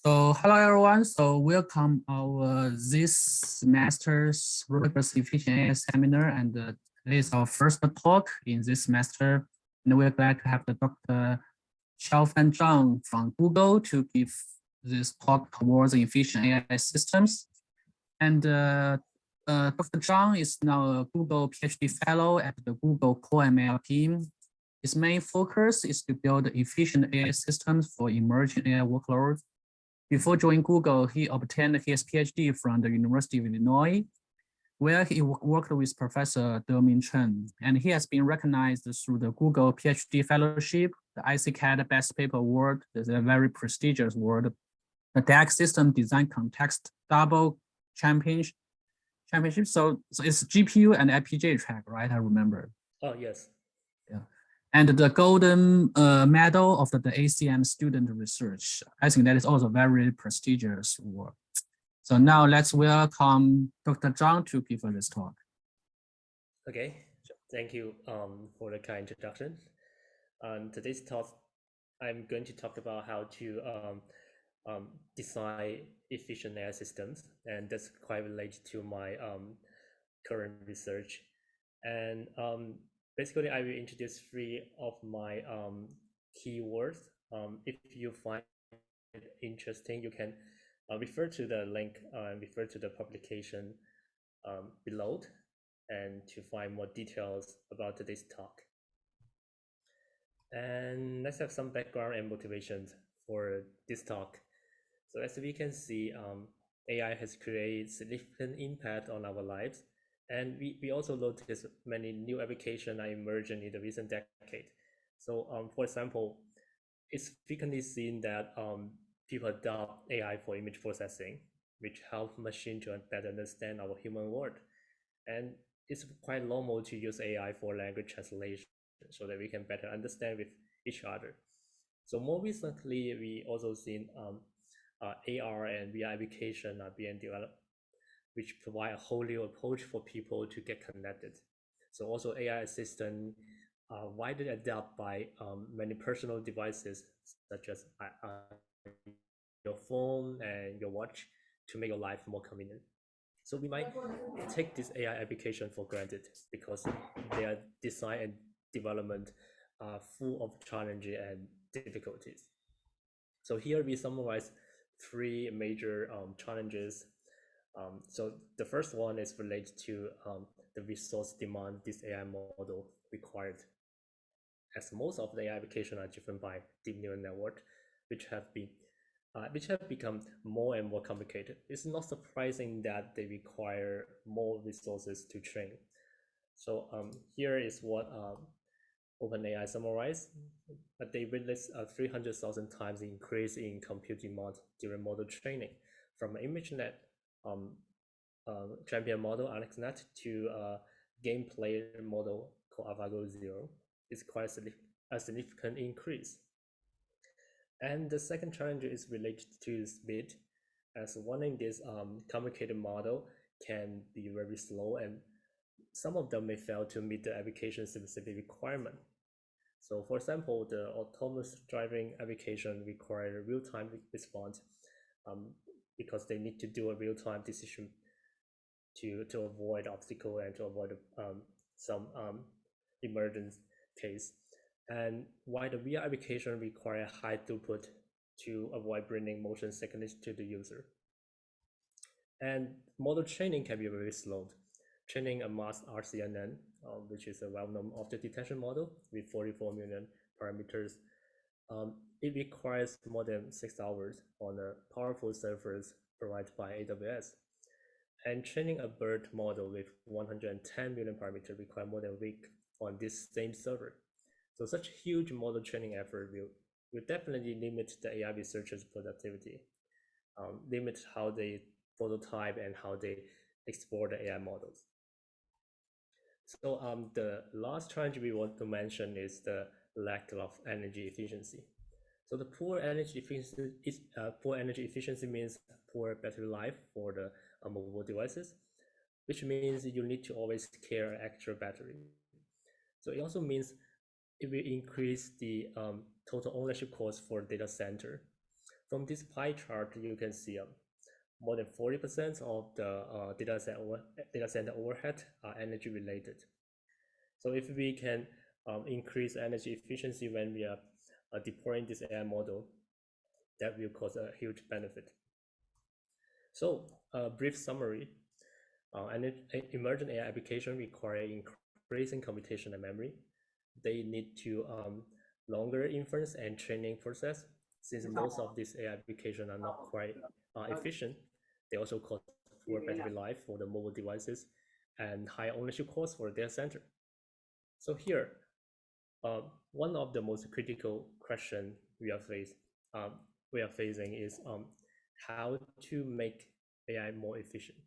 Hello everyone. Welcome our this semester's Robust Efficient AI seminar, and today is our first talk in this semester. And we're glad to have the Dr. Xiaofan Zhang from Google to give this talk towards efficient AI systems. And Dr. Zhang is now a Google PhD fellow at the Google Core ML team. His main focus is to build efficient AI systems for emerging AI workloads. Before joining Google, he obtained his PhD from the University of Illinois, where he worked with Professor De-Min Chen, and he has been recognized through the Google PhD Fellowship, the ICCAD Best Paper Award, the very prestigious award, the DAX System Design Context Double Championship. So it's GPU and FPGA track, right? I remember. Oh, yes. Yeah. And the golden medal of the ACM student research. I think that is also very prestigious award. So now let's welcome Dr. Zhang to give us this talk. Okay, thank you for the kind introduction. On today's talk, I'm going to talk about how to design efficient AI systems, and that's quite related to my current research. And basically, I will introduce three of my keywords. If you find it interesting, you can refer to the link and refer to the publication below, and to find more details about today's talk. And let's have some background and motivations for this talk. So as we can see, AI has created significant impact on our lives. And we also notice many new applications are emerging in the recent decade. So for example, it's frequently seen that people adopt AI for image processing, which help machine to better understand our human world. And it's quite normal to use AI for language translation so that we can better understand with each other. So more recently, we also seen AR and VR application are being developed, which provide a whole new approach for people to get connected. So also AI assistant are widely adopted by many personal devices, such as your phone and your watch, to make your life more convenient. So we might take this AI application for granted because their design and development are full of challenges and difficulties. So here we summarize three major challenges. So the first one is related to the resource demand this AI model required, as most of the AI applications are driven by deep neural network, which have become more and more complicated. It's not surprising that they require more resources to train. So here is what OpenAI summarized. They witnessed a 300,000 times increase in compute demand during model training, from an ImageNet champion model AlexNet to a gameplay model called AlphaGo 0. It's quite a significant increase. And the second challenge is related to speed, as running this complicated model can be very slow, and some of them may fail to meet the application specific requirement. So for example, the autonomous driving application require real-time response because they need to do a real-time decision to avoid obstacle and to avoid some emergence case. And while the VR application require high throughput to avoid bringing motion sickness to the user. And model training can be very slow. Training a mass RCNN, which is a well-known object detection model with 44 million parameters, it requires more than 6 hours on a powerful servers provided by AWS. And training a BERT model with 110 million parameters require more than a week on this same server. So such huge model training effort will definitely limit the AI researchers' productivity, limit how they prototype and how they explore the AI models. So the last challenge we want to mention is the lack of energy efficiency. So the poor energy efficiency means poor battery life for the mobile devices, which means you need to always carry extra battery. So it also means it will increase the total ownership cost for data center. From this pie chart, you can see more than 40% of the data center overhead are energy related. So if we can increase energy efficiency when we are deploying this AI model, that will cause a huge benefit. So a brief summary, an emergent AI application require increasing computation and memory. They need to longer inference and training process. Since most of these AI applications are not quite efficient, they also cause poor battery life for the mobile devices and high ownership costs for the data center. So here, one of the most critical question we are facing is how to make AI more efficient.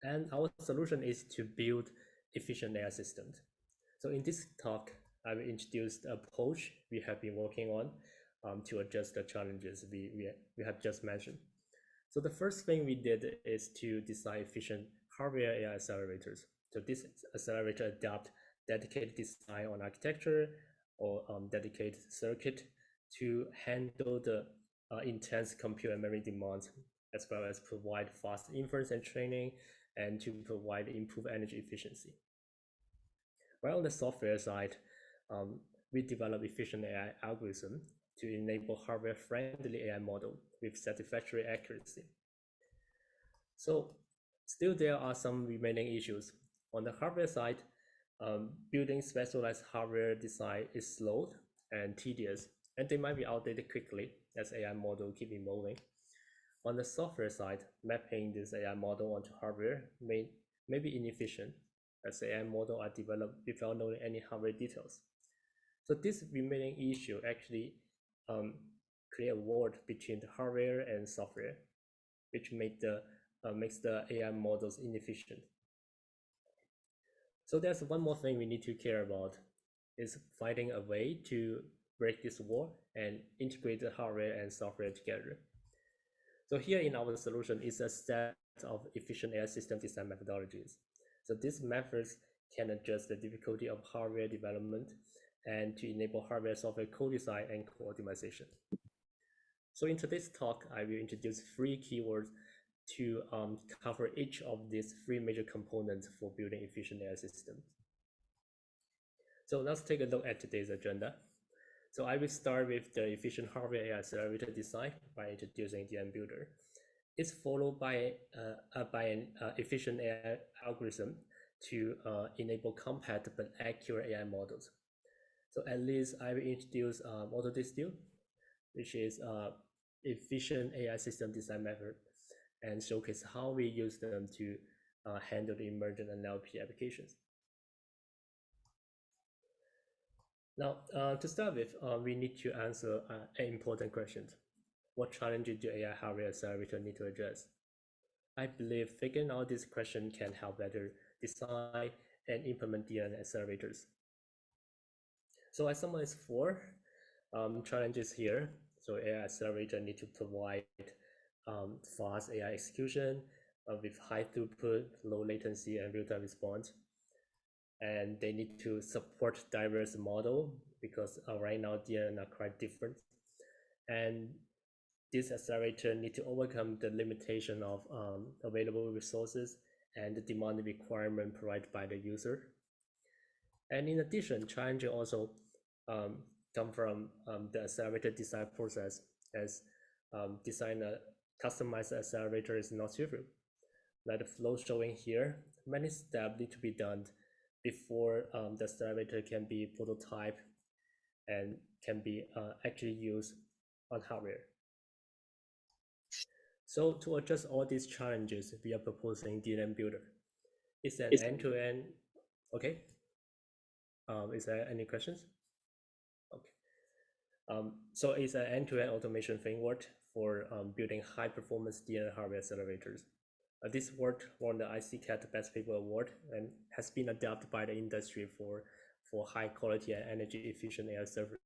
And our solution is to build efficient AI systems. So in this talk, I will introduce the approach we have been working on to address the challenges we have just mentioned. So the first thing we did is to design efficient hardware AI accelerators. So this accelerator adopt dedicated design on architecture or dedicated circuit to handle the intense compute and memory demands, as well as provide fast inference and training, and to provide improved energy efficiency. While on the software side, we develop efficient AI algorithm to enable hardware-friendly AI model with satisfactory accuracy. So still there are some remaining issues. On the hardware side, building specialized hardware design is slow and tedious, and they might be outdated quickly as AI model keep evolving. On the software side, mapping this AI model onto hardware may be inefficient, as AI model are developed without knowing any hardware details. So this remaining issue actually create a wall between the hardware and software, which makes the AI models inefficient. So there's one more thing we need to care about, is finding a way to break this wall and integrate the hardware and software together. So here in our solution is a set of efficient AI system design methodologies. So these methods can address the difficulty of hardware development and to enable hardware software co-design and co-optimization. So in today's talk, I will introduce 3 keywords to cover each of these 3 major components for building efficient AI systems. So let's take a look at today's agenda. So I will start with the efficient hardware AI accelerator design by introducing the builder. It's followed by an efficient AI algorithm to enable compact but accurate AI models. So at least I will introduce AutoDistill, which is efficient AI system design method, and showcase how we use them to handle the emergent NLP applications. Now, to start with, we need to answer an important question. What challenges do AI hardware accelerator need to address? I believe figuring out this question can help better design and implement the accelerators. So I summarize 4 challenges here. So AI accelerator need to provide fast AI execution with high throughput, low latency, and real-time response. And they need to support diverse model because right now they are not quite different. And this accelerator need to overcome the limitation of available resources and the demand requirement provided by the user. And in addition, challenges also come from the accelerator design process, as design a customized accelerator is not trivial. Like the flow showing here, many steps need to be done before the accelerator can be prototyped and can be actually used on hardware. So to address all these challenges, we are proposing DRAM builder. It's an end-to-end. Okay. Is there any questions? Okay. So it's an end-to-end automation framework for building high-performance DRAM hardware accelerators. This work won the ICCAT Best Paper Award and has been adopted by the industry for high quality and energy efficient AI servers.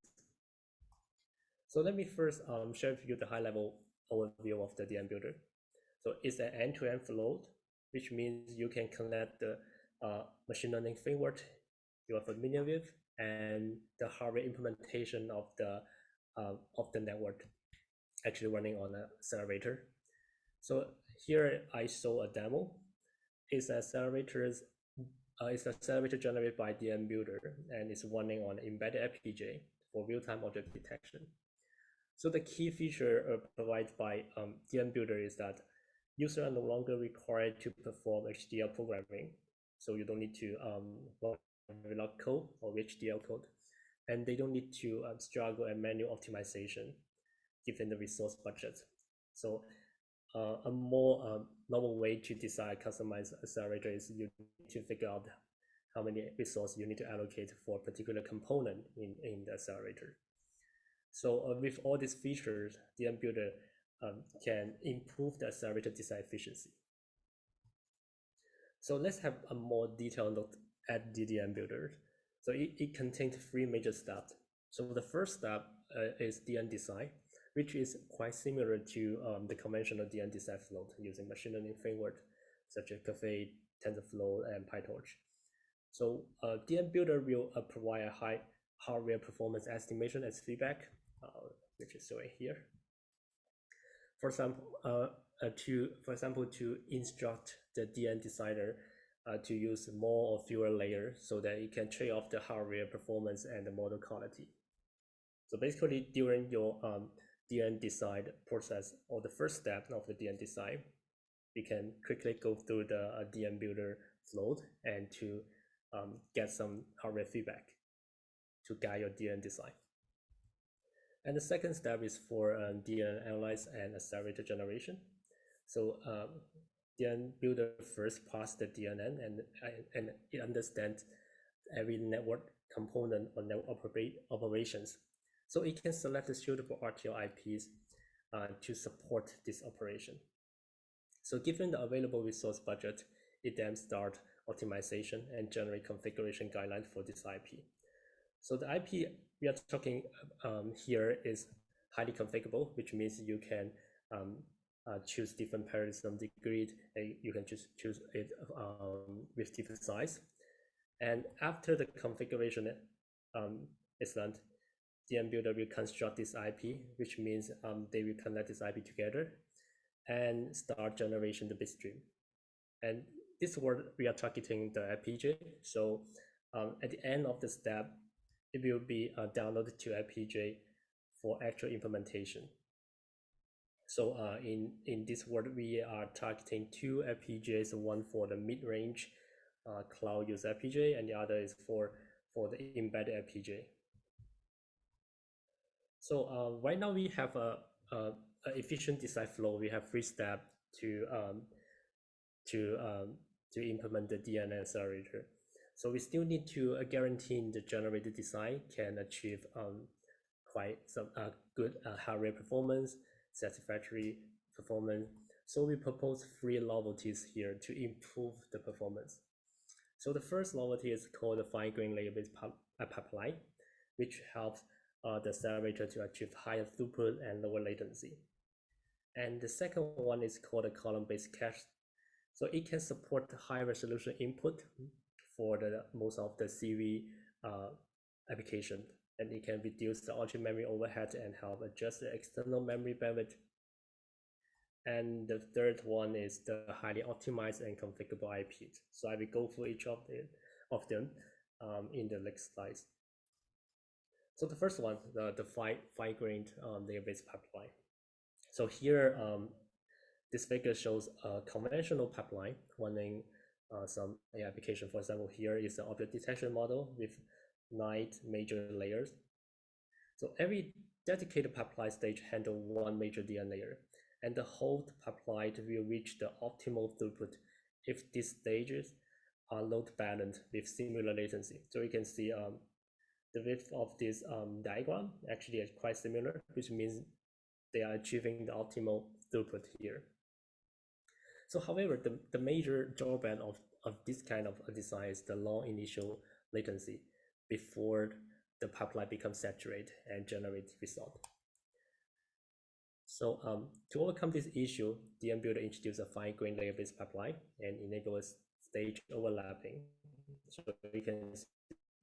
So let me first share with you the high-level overview of the DRAM builder. So it's an end-to-end flow, which means you can connect the machine learning framework you are familiar with and the hardware implementation of the network. actually running on an accelerator. So here I show a demo. It's it's an accelerator generated by DM Builder, and it's running on embedded FPGA for real-time object detection. So the key feature provided by DM Builder is that users are no longer required to perform HDL programming. So you don't need to log code or HDL code, and they don't need to struggle at manual optimization given the resource budget. So a more normal way to design a customized accelerator is you need to figure out how many resources you need to allocate for a particular component in the accelerator. So with all these features, DM Builder can improve the accelerator design efficiency. So let's have a more detailed look at the DM Builder. So it contains 3 major steps. So the first step is DM design, which is quite similar to the conventional DM design flow using machine learning framework such as Caffe, TensorFlow, and PyTorch. So DM Builder will provide a high hardware performance estimation as feedback, which is shown here. For example, to instruct the DM designer to use more or fewer layers so that it can trade off the hardware performance and the model quality. So basically, during your DM design process or the first step of the DM design, you can quickly go through the DM Builder flow and to get some hardware feedback to guide your DM design. And the second step is for DM analyze and accelerator generation. So DM Builder first pass the DNN and it understands every network component or network operations. So it can select the suitable RTL IPs to support this operation. So given the available resource budget, it then start optimization and generate configuration guidelines for this IP. So the IP we are talking here is highly configurable, which means you can choose different parallelism degree. You can just choose it with different size. And after the configuration is done, DM Builder will construct this IP, which means they will connect this IP together and start generation the bitstream. And this word we are targeting the FPGA. So at the end of the step, it will be downloaded to FPGA for actual implementation. So in this word, we are targeting 2 FPGAs, one for the mid-range cloud use FPGA, and the other is for the embedded FPGA. So right now we have a efficient design flow. We have 3 steps to implement the DNA accelerator. So we still need to guarantee the generated design can achieve quite some good hardware performance, satisfactory performance. So we propose 3 novelties here to improve the performance. So the first novelty is called the fine-grained layer-based pipeline, which helps the accelerator to achieve higher throughput and lower latency. And the second one is called a column-based cache. So it can support high resolution input for most of the CV application, and it can reduce the object memory overhead and help adjust the external memory bandwidth. And the third one is the highly optimized and configurable IPs. So I will go through each of them in the next slides. So the first one, the fine-grained layer-based pipeline. So here, this figure shows a conventional pipeline running some AI application. For example, here is the object detection model with 9 major layers. So every dedicated pipeline stage handles 1 major DN layer, and the whole pipeline will reach the optimal throughput if these stages are load balanced with similar latency. So you can see the width of this diagram actually is quite similar, which means they are achieving the optimal throughput here. So however, the major drawback of this kind of design is the long initial latency before the pipeline becomes saturated and generates result. So to overcome this issue, DM Builder introduced a fine-grained layer-based pipeline and enables stage overlapping. So you can see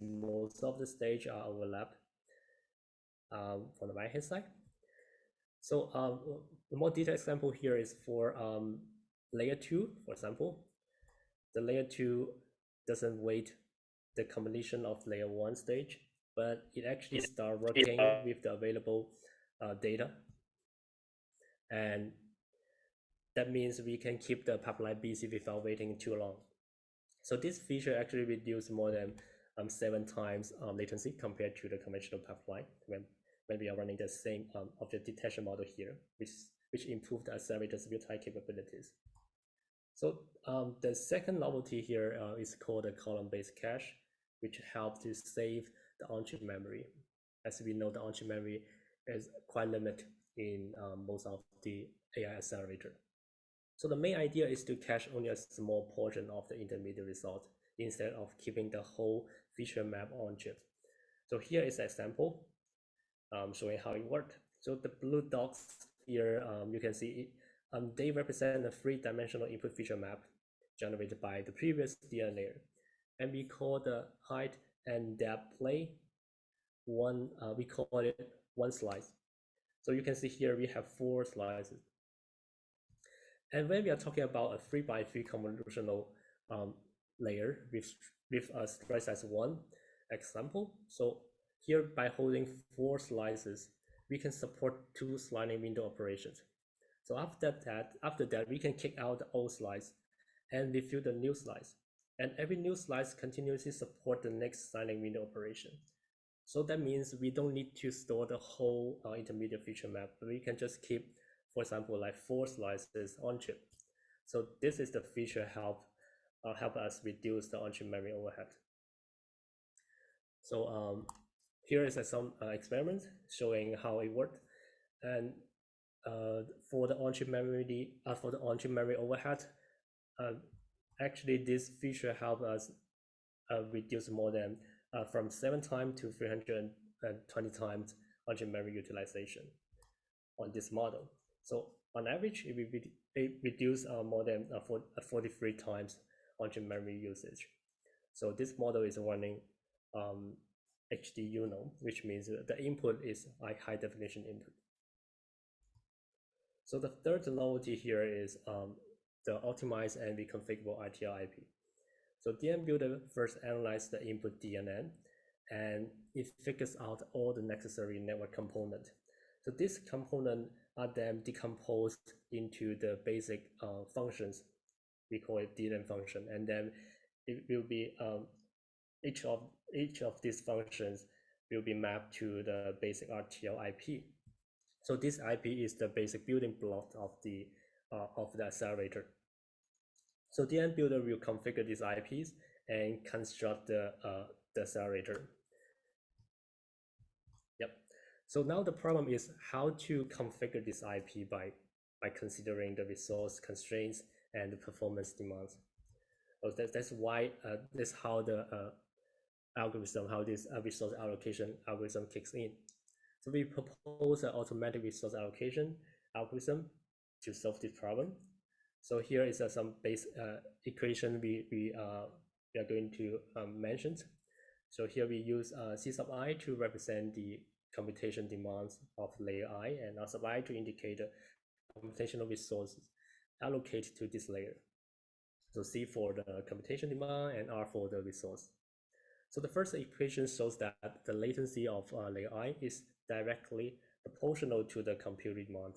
most of the stage are overlapped from the right-hand side. So the more detailed example here is for layer 2, for example. The layer 2 doesn't wait the combination of layer 1 stage, but it actually start working with the available data. And that means we can keep the pipeline busy without waiting too long. So this feature actually reduced more than 7 times latency compared to the conventional pipeline when we are running the same object detection model here, which improved the accelerator's real-time capabilities. So the second novelty here is called a column-based cache, which helps to save the on-chip memory. As we know, the on-chip memory is quite limited in most of the AI accelerator. So the main idea is to cache only a small portion of the intermediate result instead of keeping the whole feature map on chip. So here is an example showing how it worked. So the blue dots here, you can see they represent a three-dimensional input feature map generated by the previous DL layer. And we call the height and depth play one, we call it one slice. So you can see here we have 4 slices. And when we are talking about a 3x3 convolutional layer with a slice size 1 example, so here by holding 4 slices, we can support 2 sliding window operations. So after that, we can kick out the old slice and refill the new slice. And every new slice continuously support the next sliding window operation. So that means we don't need to store the whole intermediate feature map, but we can just keep, for example, like 4 slices on chip. So this is the feature help us reduce the on-chip memory overhead. So here is some experiment showing how it worked. And for the on-chip memory overhead, actually this feature helped us reduce more than from 7 times to 320 times on-chip memory utilization on this model. So on average, it reduced more than 43 times on-chip memory usage. So this model is running HD UNO, which means the input is like high definition input. So the third novelty here is the optimized and reconfigurable RTL IP. So DM Builder first analyzed the input DNN, and it figures out all the necessary network components. So these components are then decomposed into the basic functions. We call it DNN function, and then it will be each of these functions will be mapped to the basic RTL IP. So this IP is the basic building block of the accelerator. So DM Builder will configure these IPs and construct the accelerator. Yep. So now the problem is how to configure this IP by considering the resource constraints and the performance demands. So that's why that's how the algorithm, how this resource allocation algorithm kicks in. So we propose an automatic resource allocation algorithm to solve this problem. So here is some base equation we are going to mention. So here we use C sub I to represent the computation demands of layer I, and R sub I to indicate the computational resources allocated to this layer. So C for the computation demand and R for the resource. So the first equation shows that the latency of layer I is directly proportional to the compute demand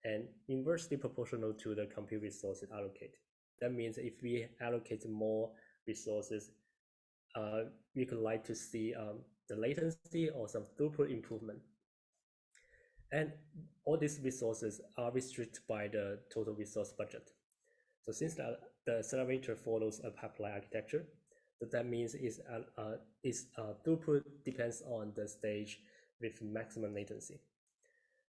and inversely proportional to the compute resources allocated. That means if we allocate more resources, we could like to see the latency or some throughput improvement. And all these resources are restricted by the total resource budget. So since the accelerator follows a pipeline architecture, that means its throughput depends on the stage with maximum latency.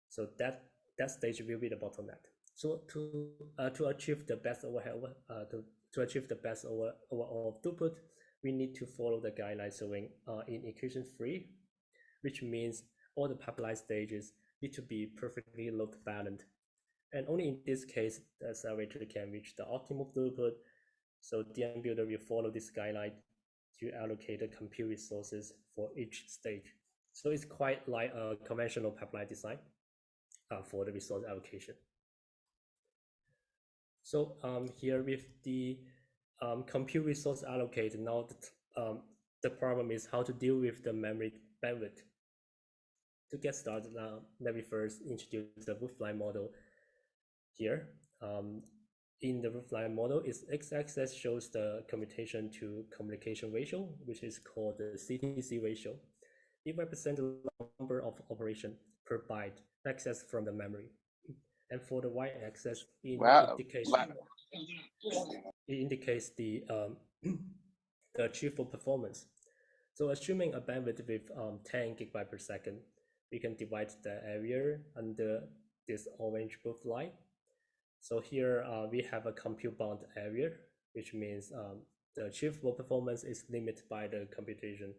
So that stage will be the bottleneck. So to achieve the best overhead, to achieve the best overall throughput, we need to follow the guidelines showing in equation 3, which means all the pipeline stages need to be perfectly load balanced. And only in this case, the accelerator can reach the optimal throughput. So DM Builder will follow this guideline to allocate the compute resources for each stage. So it's quite like a conventional pipeline design. for the resource allocation. So here with the compute resource allocated, now the problem is how to deal with the memory bandwidth. To get started, let me first introduce the roofline model here. In the roofline model, its x-axis shows the commutation to communication ratio, which is called the CTC ratio. It represents the number of operations per byte accessed from the memory. And for the y-axis, it indicates the the achievable performance. So assuming a bandwidth with 10 gigabyte per second, we can divide the area under this orange roof line. So here we have a compute bound area, which means the achievable performance is limited by the computation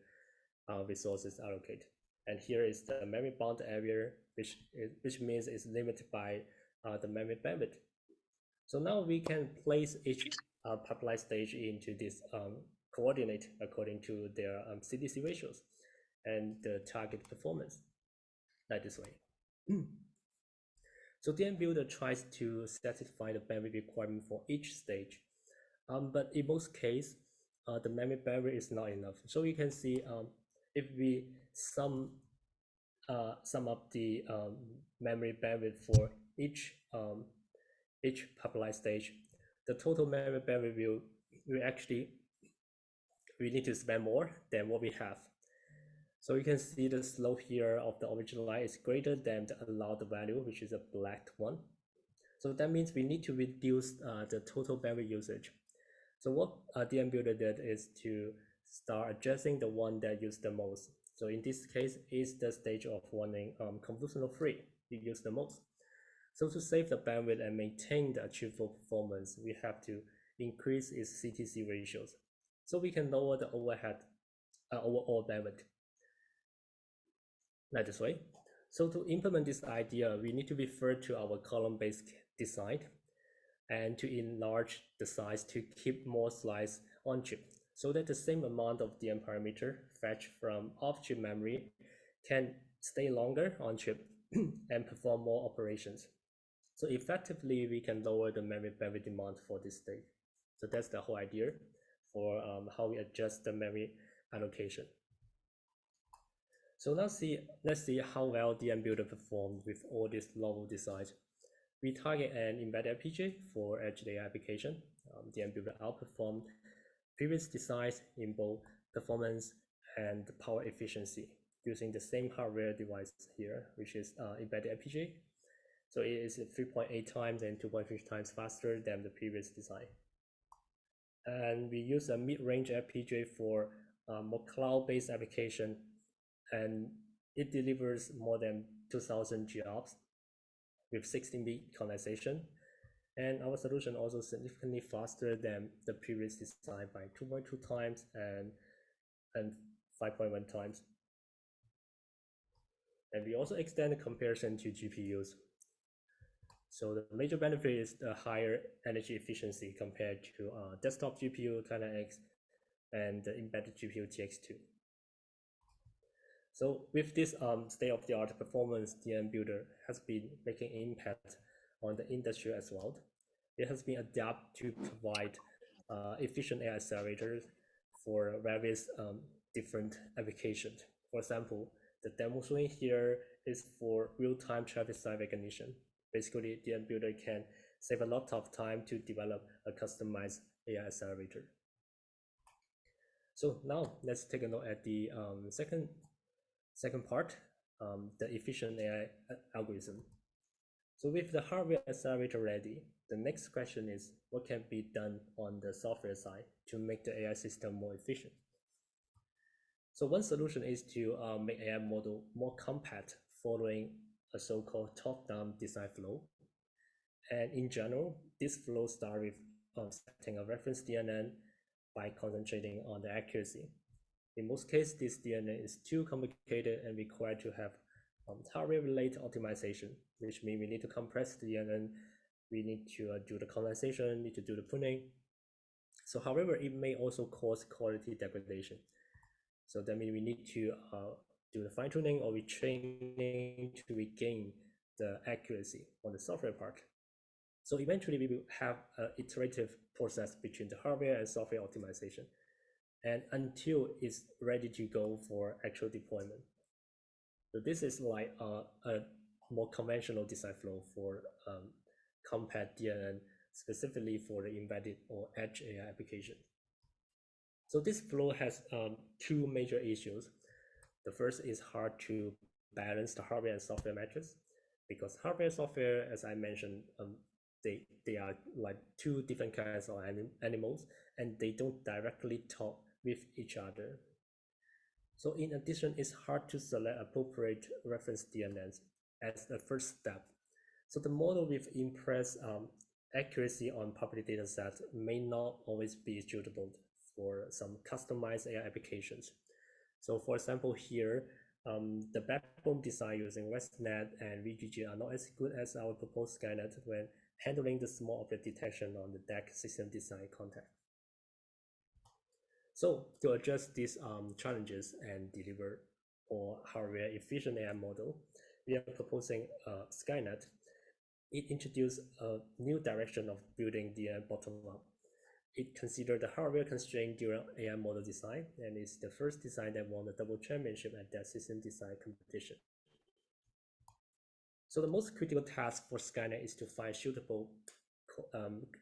resources allocated. And here is the memory bound area, which means it's limited by the memory bandwidth. So now we can place each pipeline stage into this coordinate according to their CTC ratios and the target performance, like this way. So DM Builder tries to satisfy the bandwidth requirement for each stage, but in most cases, the memory bandwidth is not enough. So you can see if we sum up the memory bandwidth for each pipeline stage, the total memory bandwidth will actually, we need to spend more than what we have. So you can see the slope here of the original line is greater than the allowed value, which is a black one. So that means we need to reduce the total bandwidth usage. So what DM Builder did is to start adjusting the one that used the most. So in this case, is the stage of running convolutional free, it used the most. So to save the bandwidth and maintain the achievable performance, we have to increase its CTC ratios. So we can lower the overall bandwidth, like this way. So to implement this idea, we need to refer to our column-based design and to enlarge the size to keep more slices on chip, so that the same amount of DM parameter fetched from off-chip memory can stay longer on chip and perform more operations. So effectively, we can lower the memory bandwidth demand for this stage. So that's the whole idea for how we adjust the memory allocation. So let's see how well DM Builder performed with all these novel designs. We target an embedded FPGA for edge AI application. DM Builder outperformed previous designs in both performance and power efficiency using the same hardware device here, which is embedded FPGA. So it is 3.8 times and 2.3 times faster than the previous design. And we use a mid-range FPGA for more cloud-based application, and it delivers more than 2,000 jobs with 16-bit condensation. And our solution also significantly faster than the previous design by 2.2 times and 5.1 times. And we also extend the comparison to GPUs. So the major benefit is the higher energy efficiency compared to desktop GPU X and the embedded GPU TX2. So with this state-of-the-art performance, DM Builder has been making an impact on the industry as well. It has been adapted to provide efficient AI accelerators for various different applications. For example, the demo showing here is for real-time traffic signal recognition. Basically, DM Builder can save a lot of time to develop a customized AI accelerator. So now let's take a look at the second part, the efficient AI algorithm. So with the hardware accelerator ready, the next question is what can be done on the software side to make the AI system more efficient? So one solution is to make AI model more compact following a so-called top-down design flow. And in general, this flow starts with setting a reference DNN by concentrating on the accuracy. In most cases, this DNN is too complicated and required to have hardware-related optimization, which means we need to compress the DNN, we need to do the condensation, need to do the pruning. So however, it may also cause quality degradation. So that means we need to do the fine-tuning or retraining to regain the accuracy on the software part. So eventually we will have an iterative process between the hardware and software optimization, and until it's ready to go for actual deployment. So this is like a more conventional design flow for compact DNN, specifically for the embedded or edge AI application. So this flow has two major issues. The first is hard to balance the hardware and software metrics, because hardware and software, as I mentioned, they are like two different kinds of animals, and they don't directly talk with each other. So in addition, it's hard to select appropriate reference DNNs as the first step. So the model with impressed accuracy on public data sets may not always be suitable for some customized AI applications. So for example, here, the backbone design using ResNet and VGG are not as good as our proposed Skynet when handling the small object detection on the DAC system design context. So to address these challenges and deliver a hardware efficient AI model, we are proposing Skynet. It introduced a new direction of building the bottom-up. It considered the hardware constraint during AI model design, and is the first design that won the double championship at that system design competition. So the most critical task for Skynet is to find suitable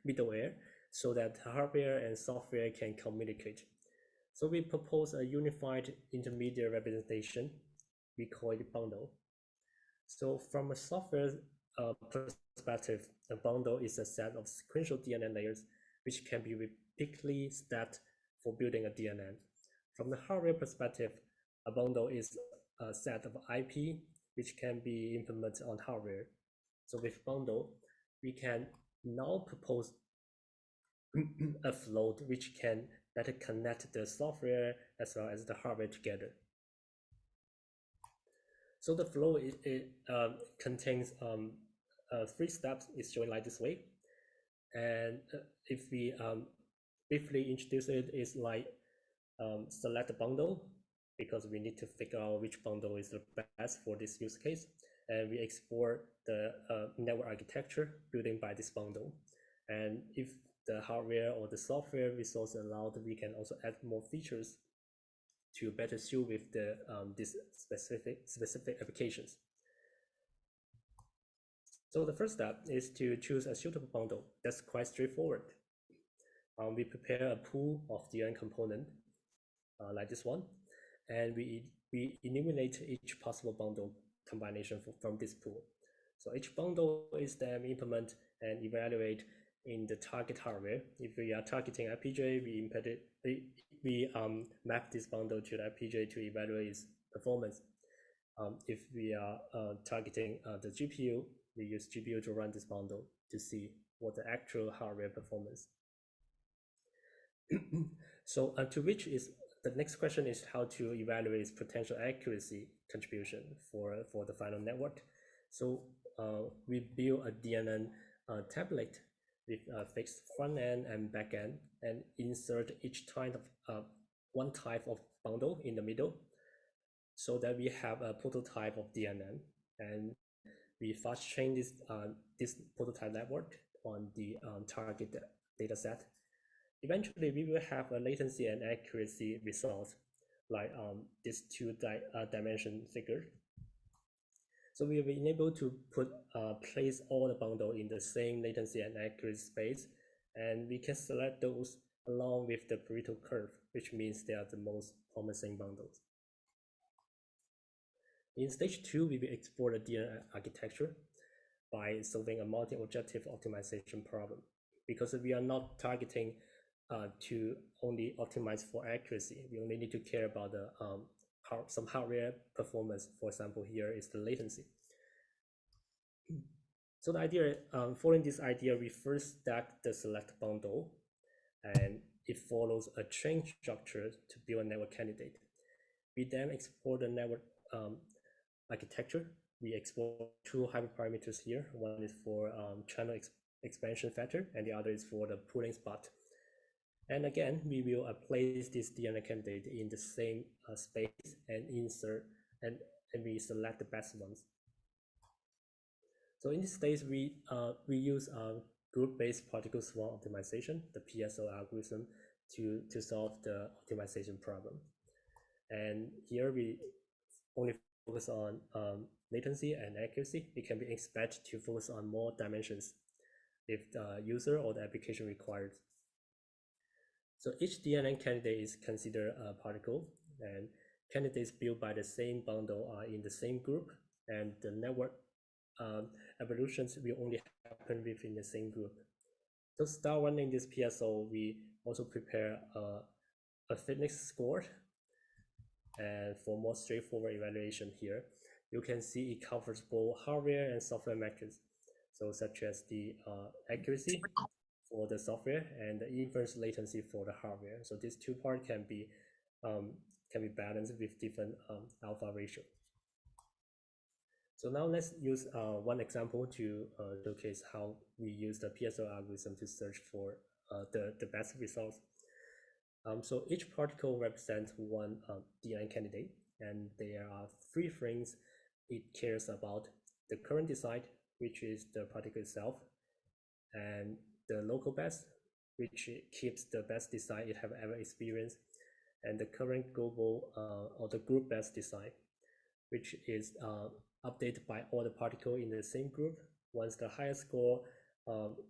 middleware so that hardware and software can communicate. So we propose a unified intermediate representation. We call it bundle. So from a software perspective, a bundle is a set of sequential DNN layers which can be repeatedly stacked for building a DNN. From the hardware perspective, a bundle is a set of IP which can be implemented on hardware. So with bundle, we can now propose a flow which can better connect the software as well as the hardware together. So the flow contains 3 steps. It's shown like this way. And if we briefly introduce it, it's like select the bundle, because we need to figure out which bundle is the best for this use case. And we export the network architecture building by this bundle. And if the hardware or the software resource allowed, we can also add more features to better suit with the this specific applications. So the first step is to choose a suitable bundle. That's quite straightforward. We prepare a pool of DNN component like this one, and we enumerate each possible bundle combination from this pool. So each bundle is then implement and evaluate in the target hardware. If we are targeting FPGA, we map this bundle to the FPGA to evaluate its performance. If we are targeting the GPU, we use GPU to run this bundle to see what the actual hardware performance. So to which is the next question is how to evaluate its potential accuracy contribution for the final network. So we build a DNN template with a fixed front end and back end, and insert each type of one type of bundle in the middle, so that we have a prototype of DNN, and we fast train this prototype network on the target data set. Eventually, we will have a latency and accuracy result like this two-dimension figure. So we will be able to place all the bundle in the same latency and accuracy space, and we can select those along with the Pareto curve, which means they are the most promising bundles. In stage 2, we will explore the DNN architecture by solving a multi-objective optimization problem, because we are not targeting to only optimize for accuracy. We only need to care about the some hardware performance. For example, here is the latency. So the idea, following this idea, we first stack the select bundle, and it follows a chain structure to build a network candidate. We then explore the network architecture. We explore 2 hyperparameters here. One is for channel expansion factor, and the other is for the pooling spot. And again, we will place this DNN candidate in the same space and insert, and we select the best ones. So in this stage, we use group-based particle swarm optimization, the PSO algorithm, to solve the optimization problem. And here we only focus on latency and accuracy. It can be expected to focus on more dimensions if the user or the application requires. So each DNN candidate is considered a particle, and candidates built by the same bundle are in the same group, and the network evolutions will only happen within the same group. To start running this PSO, we also prepare a fitness score. And for more straightforward evaluation here, you can see it covers both hardware and software metrics, so such as the accuracy for the software and the inverse latency for the hardware. So these two parts can be balanced with different alpha ratio. So now let's use one example to showcase how we use the PSO algorithm to search for the best results. So each particle represents one DNN candidate, and there are three things it cares about: the current design, which is the particle itself, and the local best, which keeps the best design it have ever experienced, and the current global or the group best design, which is updated by all the particles in the same group once the highest score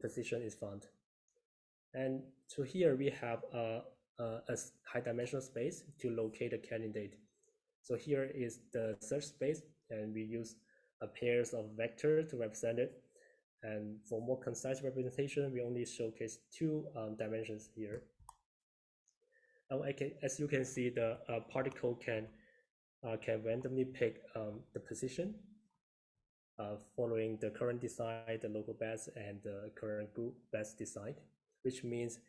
position is found. And so here we have a high dimensional space to locate a candidate. So here is the search space, and we use a pairs of vectors to represent it. And for more concise representation, we only showcase two dimensions here. As you can see, the particle can randomly pick the position following the current design, the local best, and the current group best design, which means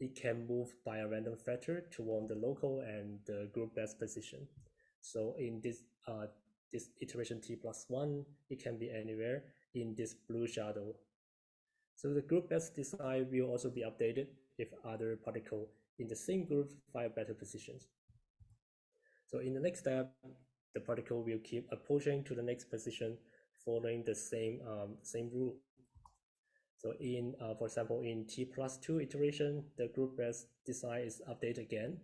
it can move by a random factor toward the local and the group best position. So in this iteration T+1, it can be anywhere in this blue shadow. So the group best design will also be updated if other particles in the same group find better positions. So in the next step, the particle will keep approaching to the next position following the same rule. So in, for example, in T+2 iteration, the group best design is updated again.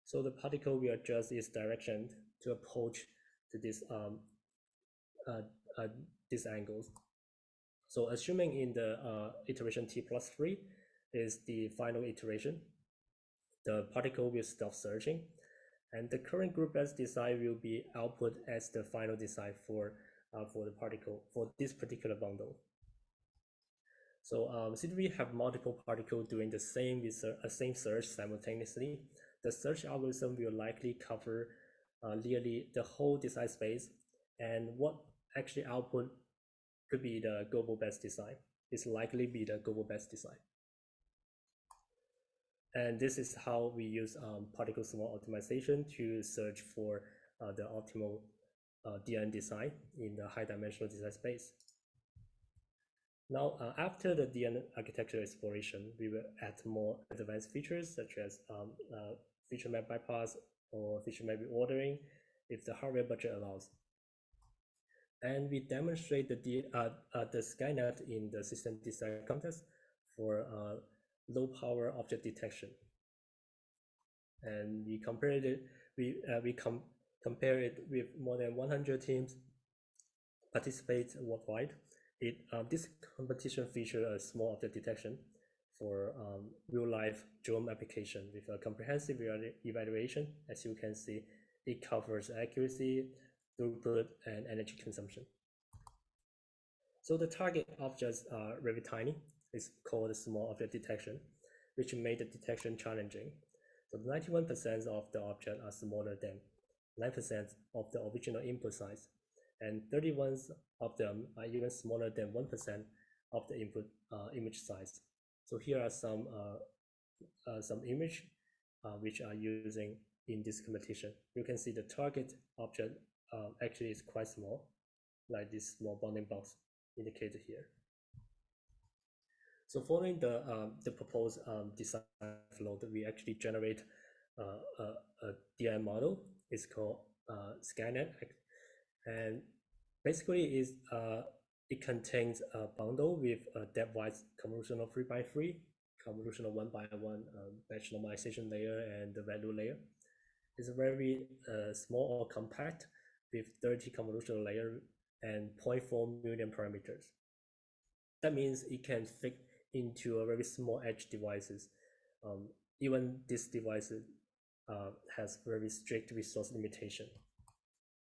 So the particle will adjust its direction to approach to this these angles. So assuming in the iteration T+3 is the final iteration, the particle will stop searching, and the current group best design will be output as the final design for the particle for this particular bundle. So since we have multiple particles doing the same search simultaneously, the search algorithm will likely cover nearly the whole design space, and what actually output could be the global best design. It's likely be the global best design. And this is how we use particle swarm optimization to search for the optimal DNN design in the high dimensional design space. Now, after the DNN architecture exploration, we will add more advanced features such as feature map bypass or feature map reordering if the hardware budget allows. And we demonstrate the Skynet in the system design context for low power object detection. And we compared it, compare it with more than 100 teams participate worldwide. This competition featured a small object detection for real-life drone application with a comprehensive evaluation. As you can see, it covers accuracy, throughput, and energy consumption. So the target objects are very tiny. It's called small object detection, which made the detection challenging. So 91% of the objects are smaller than 9% of the original input size, and 31 of them are even smaller than 1% of the input image size. So here are some image which are using in this competition. You can see the target object actually is quite small, like this small bounding box indicated here. So following the proposed design flow, we actually generate a DNN model. It's called Skynet, and basically is it contains a bundle with a depth-wise convolutional 3x3, convolutional 1x1 batch normalization layer, and the value layer. It's very small or compact with 30 convolutional layer and 0.4 million parameters. That means it can fit into a very small edge devices. Even this device has very strict resource limitation.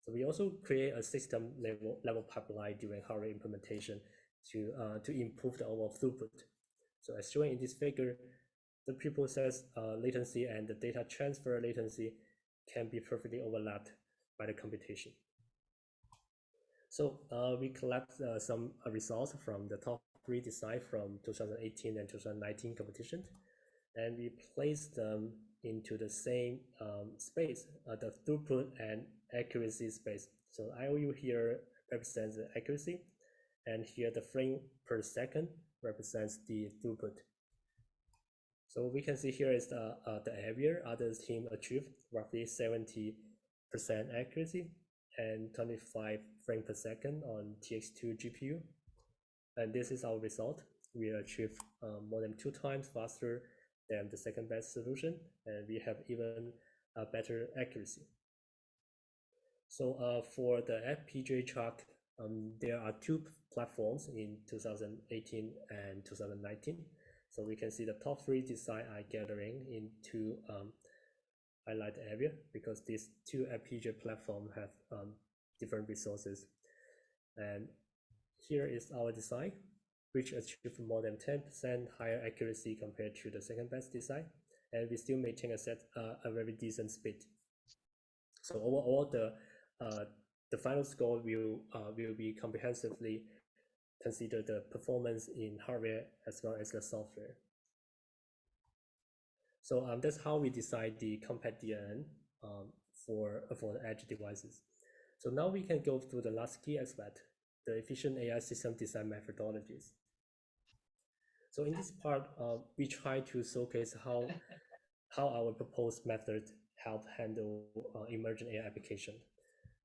So we also create a system level pipeline during hardware implementation to improve the overall throughput. So as shown in this figure, the preprocess latency and the data transfer latency can be perfectly overlapped by the computation. So we collect some results from the top 3 design from 2018 and 2019 competition, and we place them into the same space, the throughput and accuracy space. So IOU here represents the accuracy, and here the frame per second represents the throughput. So we can see here is the area other team achieved roughly 70% accuracy and 25 frames per second on TX2 GPU. And this is our result. We achieved more than 2 times faster than the second best solution, and we have even a better accuracy. So for the FPGA track, there are 2 platforms in 2018 and 2019. So we can see the top 3 design are gathering into highlight area because these 2 FPGA platforms have different resources. And here is our design, which achieved more than 10% higher accuracy compared to the second best design, and we still maintain a very decent speed. So overall, the final score will be comprehensively consider the performance in hardware as well as the software. So that's how we decide the compact DNN for the edge devices. So now we can go through the last key aspect, the efficient AI system design methodologies. So in this part, we try to showcase how our proposed method help handle emergent AI application.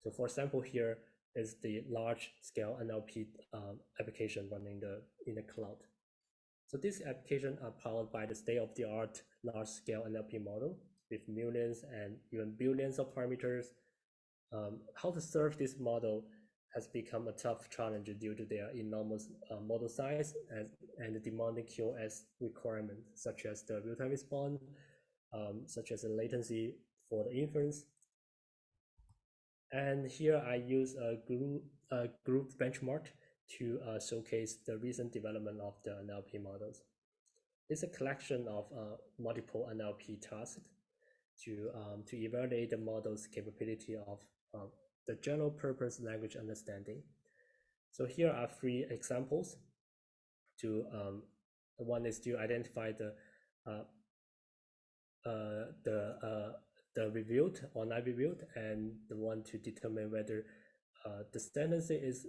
So for example, here is the large-scale NLP application running in the cloud. So these applications are powered by the state-of-the-art large-scale NLP model with millions and even billions of parameters. How to serve this model has become a tough challenge due to their enormous model size and the demanding QoS requirements, such as the real-time response, such as the latency for the inference. And here I use a group benchmark to showcase the recent development of the NLP models. It's a collection of multiple NLP tasks to evaluate the model's capability of the general purpose language understanding. So here are 3 examples. One is to identify the reviewed or not reviewed, and the one to determine whether the sentence is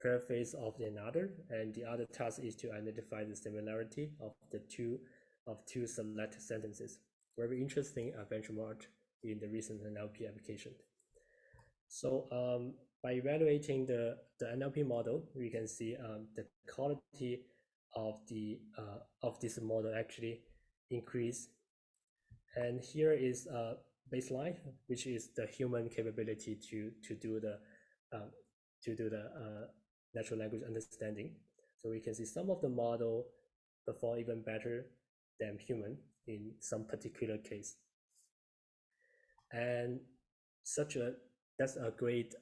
paraphrase of another, and the other task is to identify the similarity of two select sentences. Very interesting benchmark in the recent NLP application. So by evaluating the NLP model, we can see the quality of this model actually increase. And here is a baseline, which is the human capability to do the natural language understanding. So we can see some of the model perform even better than human in some particular case. And that's a great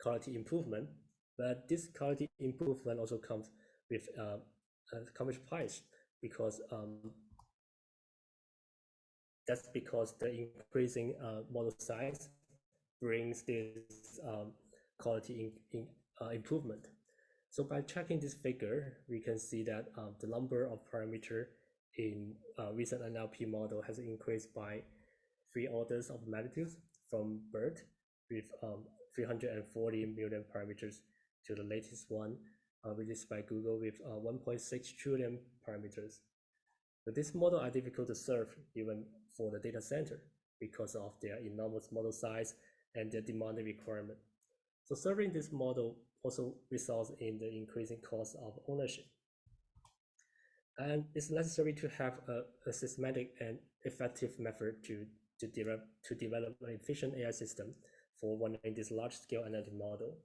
quality improvement, but this quality improvement also comes with a commercial price because that's because the increasing model size brings this quality improvement. So by checking this figure, we can see that the number of parameters in recent NLP model has increased by 3 orders of magnitude from BERT with 340 million parameters to the latest one released by Google with 1.6 trillion parameters. But these models are difficult to serve even for the data center because of their enormous model size and their demanding requirement. So serving this model also results in the increasing cost of ownership. And it's necessary to have a systematic and effective method to develop an efficient AI system for running this large-scale NLP model.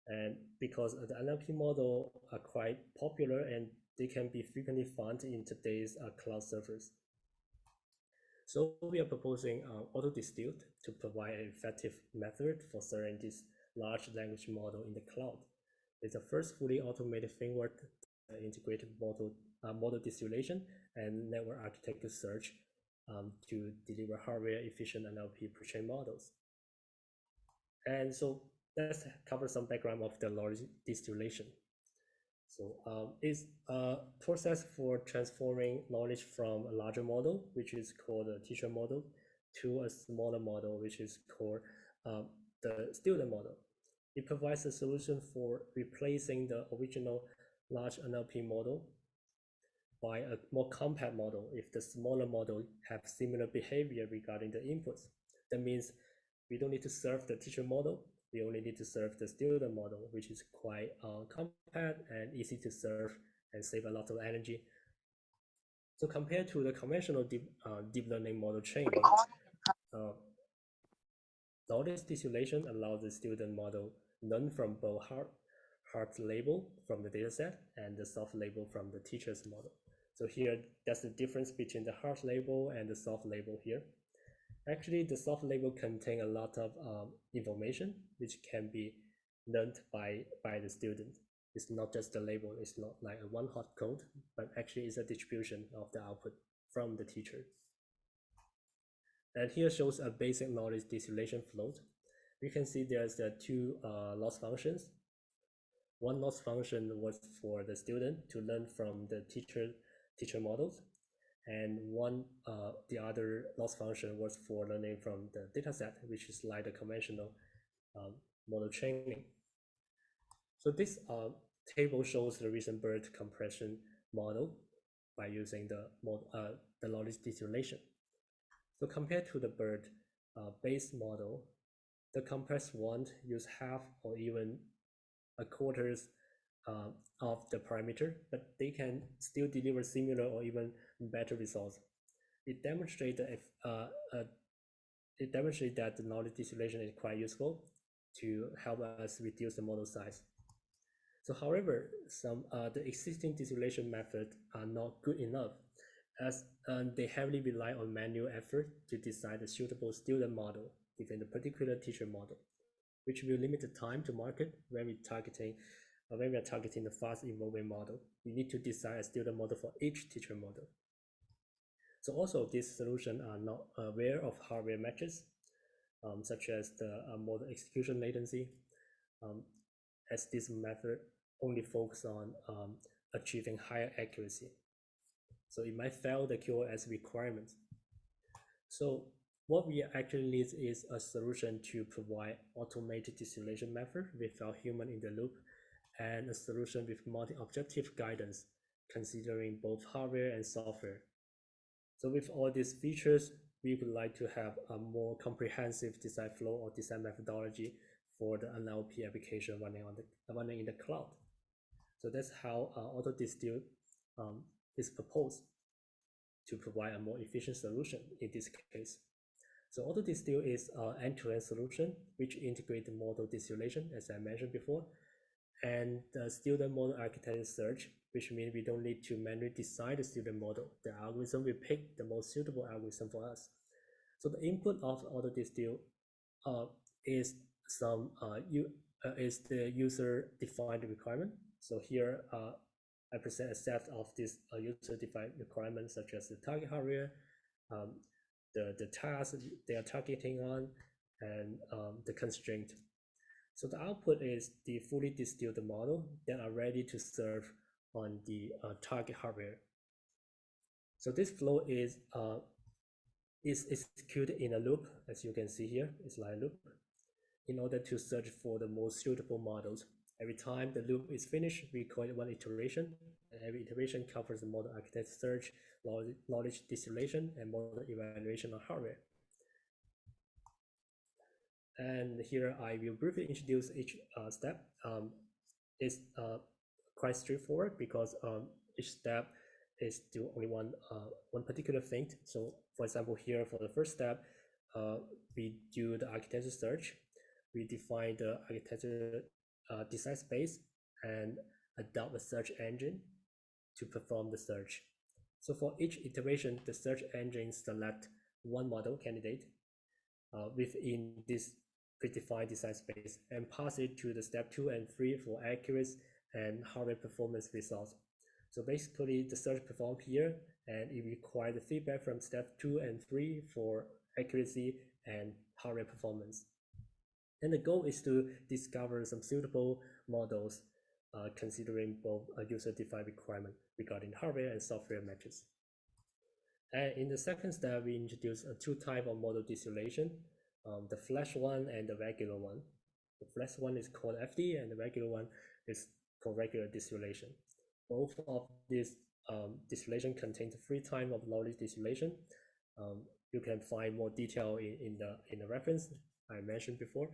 And because the NLP model are quite popular and they can be frequently found in today's cloud servers. So we are proposing AutoDistill to provide an effective method for serving this large language model in the cloud. It's the first fully automated framework integrated model distillation and network architecture search to deliver hardware efficient NLP pre-trained models. And so let's cover some background of the knowledge distillation. So it's a process for transforming knowledge from a larger model, which is called a teacher model, to a smaller model, which is called the student model. It provides a solution for replacing the original large NLP model by a more compact model if the smaller model have similar behavior regarding the inputs. That means we don't need to serve the teacher model. We only need to serve the student model, which is quite compact and easy to serve and save a lot of energy. So compared to the conventional deep learning model training, knowledge distillation allows the student model learn from both hard label from the dataset and the soft label from the teacher's model. So here, that's the difference between the hard label and the soft label here. Actually, the soft label contain a lot of information which can be learned by the student. It's not just the label, it's not like a one-hot code, but actually it's a distribution of the output from the teacher. And here shows a basic knowledge distillation flow. We can see there's the two loss functions. One loss function was for the student to learn from the teacher models, and the other loss function was for learning from the dataset, which is like the conventional model training. So this table shows the recent BERT compression model by using the knowledge distillation. So compared to the BERT base model, the compressed one use half or even a quarters of the parameter, but they can still deliver similar or even better results. It demonstrates that the knowledge distillation is quite useful to help us reduce the model size. So, however, the existing distillation methods are not good enough, as they heavily rely on manual effort to decide a suitable student model within the particular teacher model, which will limit the time to market when we are targeting the fast evolving model. We need to design a student model for each teacher model. So also these solutions are not aware of hardware matches, such as the model execution latency, as this method only focus on achieving higher accuracy. So it might fail the QoS requirements. So what we actually need is a solution to provide automated distillation method without human in the loop, and a solution with multi-objective guidance, considering both hardware and software. So with all these features, we would like to have a more comprehensive design flow or design methodology for the NLP application running in the cloud. So that's how AutoDistill is proposed to provide a more efficient solution in this case. So AutoDistill is an end-to-end solution which integrates model distillation, as I mentioned before, and the student model architecture search, which means we don't need to manually design the student model. The algorithm will pick the most suitable algorithm for us. So the input of AutoDistill is the user-defined requirement. So here I present a set of these user-defined requirements, such as the target hardware, the task they are targeting on, and the constraint. So the output is the fully distilled model that are ready to serve on the target hardware. So this flow is executed in a loop, as you can see here. It's like a loop in order to search for the most suitable models. Every time the loop is finished, we call it one iteration, and every iteration covers the model architecture search, knowledge distillation, and model evaluation of hardware. And here I will briefly introduce each step. is quite straightforward because each step is do only one particular thing. So for example, here for the first step, we do the architecture search. We define the architecture design space and adopt a search engine to perform the search. So for each iteration, the search engine select one model candidate within this predefined design space and pass it to the step 2 and 3 for accuracy and hardware performance results. So basically the search performed here, and it requires the feedback from step 2 and 3 for accuracy and hardware performance. And the goal is to discover some suitable models considering both a user-defined requirement regarding hardware and software matches. And in the second step, we introduce two types of model distillation, the flash one and the regular one. The flash one is called FD, and the regular one is called regular distillation. Both of these distillation contain 3 types of knowledge distillation. You can find more detail in the reference I mentioned before.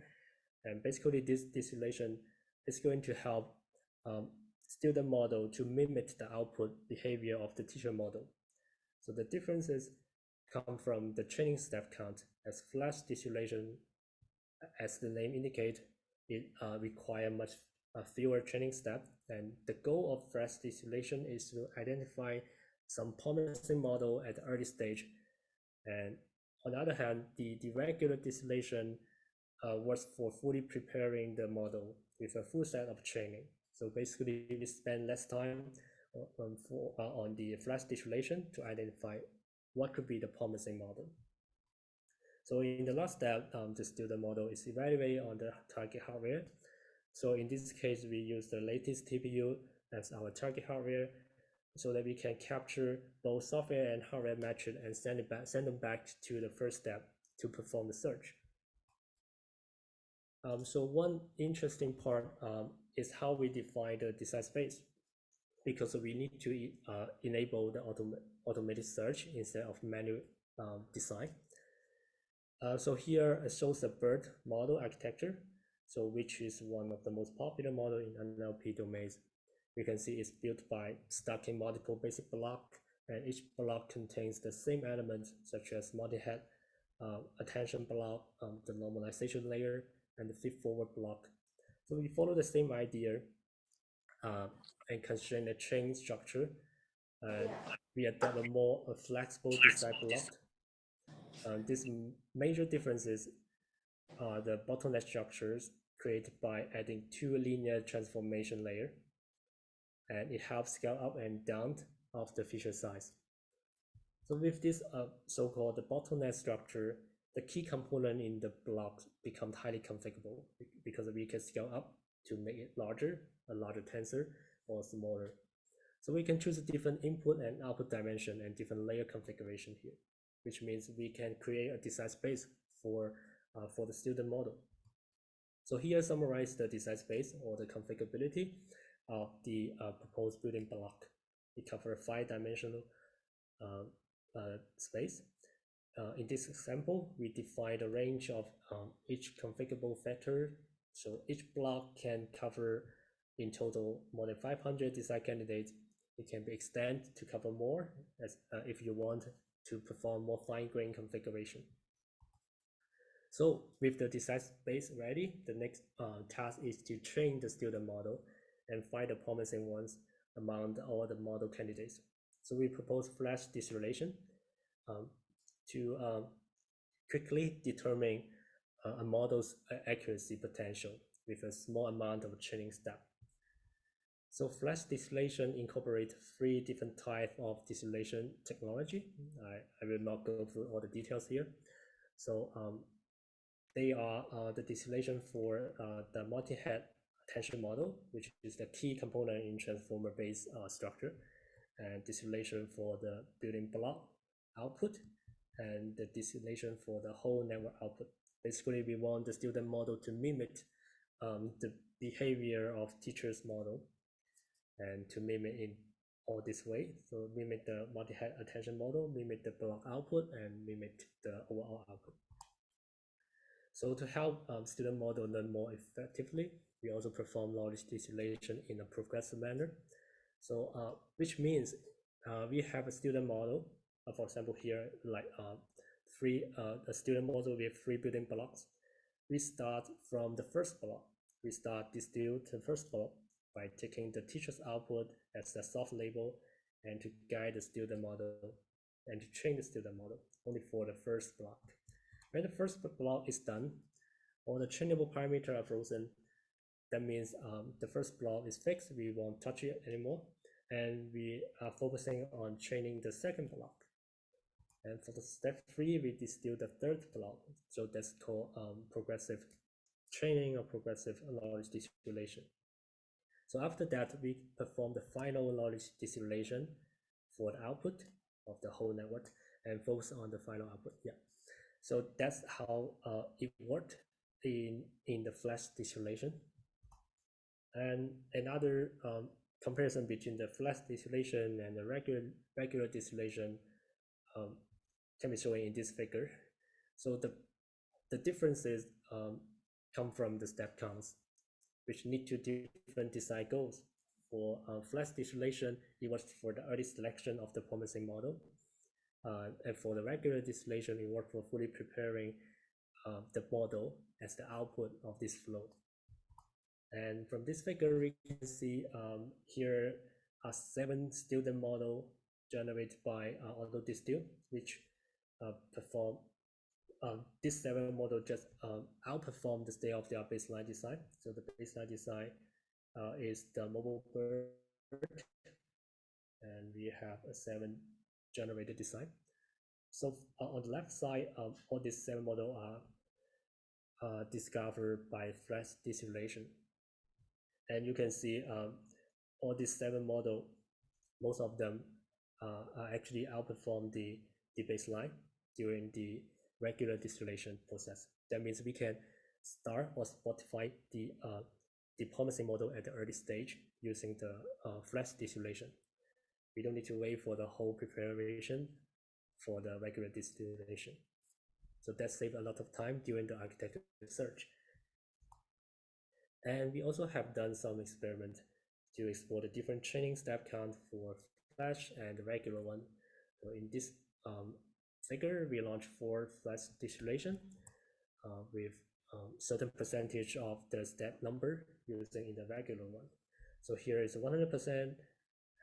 And basically, this distillation is going to help student model to mimic the output behavior of the teacher model. So the differences come from the training step count. As flash distillation, as the name indicates, it requires much fewer training steps. And the goal of flash distillation is to identify some promising model at the early stage. And on the other hand, the regular distillation was for fully preparing the model with a full set of training. So basically, we spend less time on the flash distillation to identify what could be the promising model. So in the last step, the student model is evaluated on the target hardware. So in this case, we use the latest TPU as our target hardware so that we can capture both software and hardware matches and send them back to the first step to perform the search. So one interesting part is how we define the design space, because we need to enable the automated search instead of manual design. So here it shows the BERT model architecture, so which is one of the most popular model in NLP domains. You can see it's built by stacking multiple basic blocks, and each block contains the same elements such as multi-head, attention block, the normalization layer, and the feed-forward block. So we follow the same idea and constrain the chain structure. We adopt a more flexible design block. These major differences are the bottleneck structures created by adding 2 linear transformation layers, and it helps scale up and down of the feature size. So with this so-called bottleneck structure, the key component in the block becomes highly configurable because we can scale up to make it larger, a larger tensor, or smaller. So we can choose a different input and output dimension and different layer configuration here, which means we can create a design space for the student model. So here summarize the design space or the configurability of the proposed building block. It covers a 5-dimensional space. In this example, we define the range of each configurable factor. So each block can cover in total more than 500 design candidates. It can be extended to cover more if you want to perform more fine-grained configuration. So with the design space ready, the next task is to train the student model and find the promising ones among all the model candidates. So we propose flash distillation to quickly determine a model's accuracy potential with a small amount of training step. So flash distillation incorporates 3 different types of distillation technology. I will not go through all the details here. So they are the distillation for the multi-head attention model, which is the key component in transformer-based structure, and distillation for the building block output, and the distillation for the whole network output. Basically, we want the student model to mimic the behavior of teacher's model and to mimic in all this way. So mimic the multi-head attention model, mimic the block output, and mimic the overall output. So to help student model learn more effectively, we also perform knowledge distillation in a progressive manner. So which means we have a student model, for example, here, like a student model with 3 building blocks. We start from the first block. We start distill the first block by taking the teacher's output as the source label and to guide the student model and to train the student model only for the first block. When the first block is done, all the trainable parameters are frozen. That means the first block is fixed. We won't touch it anymore. And we are focusing on training the second block. And for the step 3, we distill the third block. So that's called progressive training or progressive knowledge distillation. So after that, we perform the final knowledge distillation for the output of the whole network and focus on the final output. Yeah. So that's how it worked in the flash distillation. And another comparison between the flash distillation and the regular distillation can be shown in this figure. So the differences come from the step counts, which lead to different design goals. For flash distillation, it was for the early selection of the promising model. And for the regular distillation, it worked for fully preparing the model as the output of this flow. And from this figure, we can see here are 7 student model generated by AutoDistill, which perform this 7 model just outperform the state-of-the-art baseline design. So the baseline design is the mobile bird, and we have a 7 generated design. So on the left side, all these 7 models are discovered by flash distillation. And you can see all these 7 models, most of them are actually outperform the baseline during the regular distillation process. That means we can start or fortify the promising model at the early stage using the flash distillation. We don't need to wait for the whole preparation for the regular distillation. So that saves a lot of time during the architecture search. And we also have done some experiments to explore the different training step count for flash and the regular one. So in this figure, we launched 4 flash distillation with certain percentage of the step number using in the regular one. So here is 100%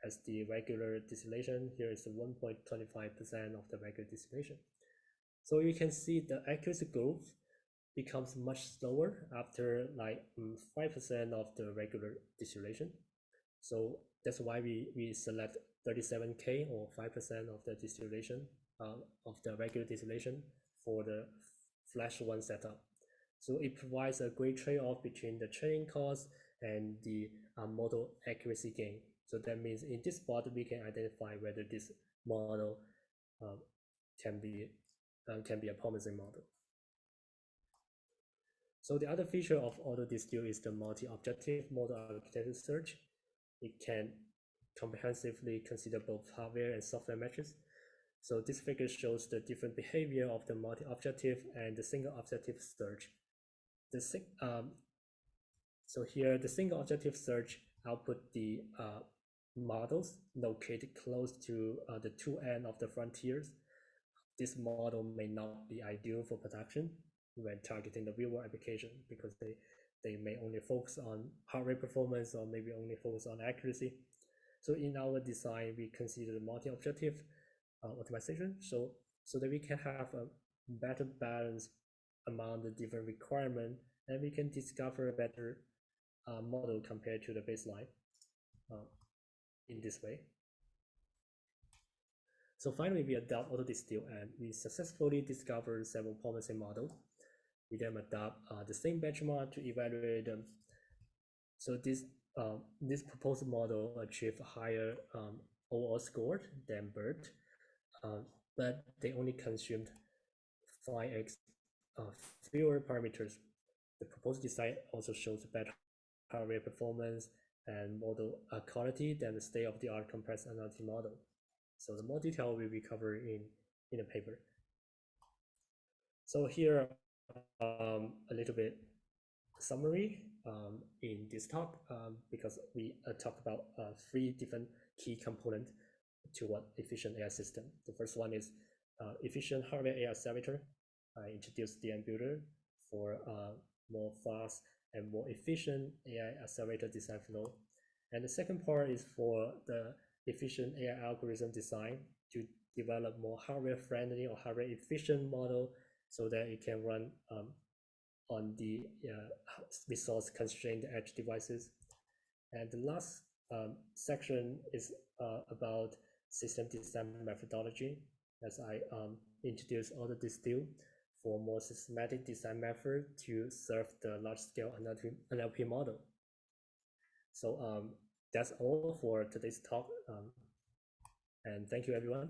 as the regular distillation. Here is 1.25% of the regular distillation. So you can see the accuracy growth becomes much slower after like 5% of the regular distillation. So that's why we select 37K or 5% of the distillation of the regular distillation for the flash one setup. So it provides a great trade-off between the training cost and the model accuracy gain. So that means in this part we can identify whether this model can be a promising model. So the other feature of AutoDistill is the multi-objective model architecture search. It can comprehensively consider both hardware and software metrics. So this figure shows the different behavior of the multi-objective and the single-objective search. So here, the single-objective search output the models located close to the 2 ends of the frontiers. This model may not be ideal for production when targeting the real-world application because they may only focus on heart rate performance or maybe only focus on accuracy. So in our design, we consider the multi-objective optimization so that we can have a better balance among the different requirements, and we can discover a better model compared to the baseline in this way. So finally, we adopt AutoDistill, and we successfully discovered several promising models. We then adopt the same benchmark to evaluate them. So this proposed model achieved a higher overall score than BERT, but they only consumed 5x fewer parameters. The proposed design also shows better hardware performance and model quality than the state-of-the-art compressed analytic model. So the more detail will be covered in a paper. So here a little bit summary in this talk because we talk about 3 different key components to what efficient AI system. The first one is efficient hardware AI accelerator. I introduced the builder for more fast and more efficient AI accelerator design flow. And the second part is for the efficient AI algorithm design to develop more hardware friendly or hardware efficient model so that it can run on the resource constrained edge devices. And the last section is about system design methodology, as I introduced AutoDistill for more systematic design method to serve the large-scale NLP model. So that's all for today's talk, and thank you, everyone.